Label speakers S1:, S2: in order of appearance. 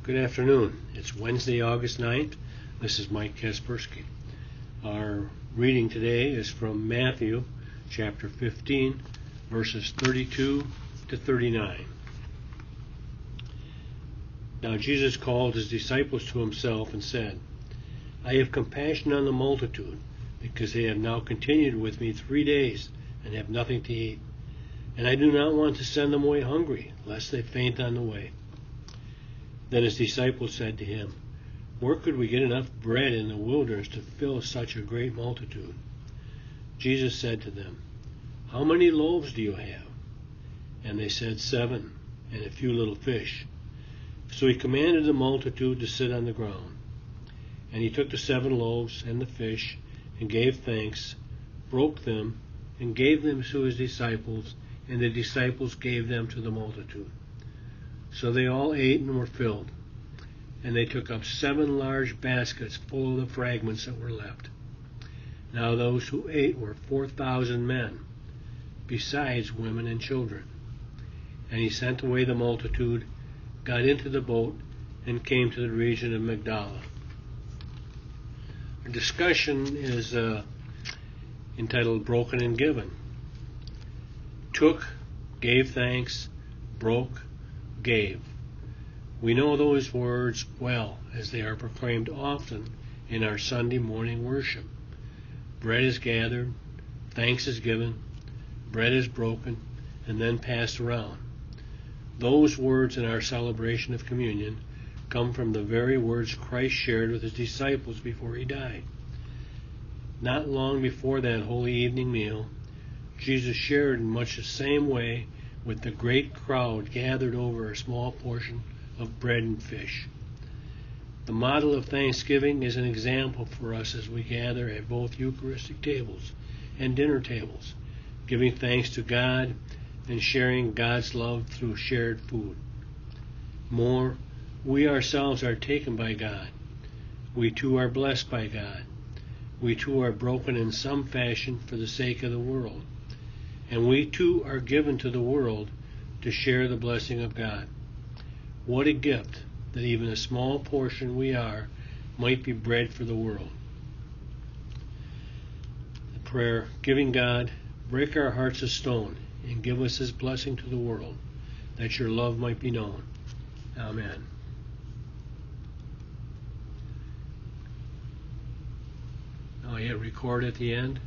S1: Good afternoon. It's Wednesday, August 9th. This is Mike Kaspersky. Our reading today is from Matthew chapter 15, verses 32 to 39. Now Jesus called his disciples to himself and said, I have compassion on the multitude, because they have now continued with me 3 days and have nothing to eat. And I do not want to send them away hungry, lest they faint on the way. Then his disciples said to him, Where could we get enough bread in the wilderness to fill such a great multitude? Jesus said to them, How many loaves do you have? And they said, 7, and a few little fish. So he commanded the multitude to sit on the ground. And he took the 7 loaves and the fish, and gave thanks, broke them, and gave them to his disciples, and the disciples gave them to the multitude. So they all ate and were filled, and they took up 7 large baskets full of the fragments that were left. Now those who ate were 4,000 men, besides women and children. And he sent away the multitude, got into the boat, and came to the region of Magdala. Our discussion is entitled Broken and Given. Took, gave thanks, broke, gave. We know those words well, as they are proclaimed often in our Sunday morning worship. Bread is gathered, thanks is given, bread is broken, and then passed around. Those words in our celebration of communion come from the very words Christ shared with his disciples before he died. Not long before that holy evening meal, Jesus shared in much the same way with the great crowd gathered over a small portion of bread and fish. The model of thanksgiving is an example for us as we gather at both Eucharistic tables and dinner tables, giving thanks to God and sharing God's love through shared food. More, we ourselves are taken by God. We too are blessed by God. We too are broken in some fashion for the sake of the world. And we too are given to the world to share the blessing of God. What a gift that even a small portion we are might be bread for the world. The prayer, giving God, break our hearts of stone and give us his blessing to the world, that your love might be known. Amen. Oh, yeah, record at the end.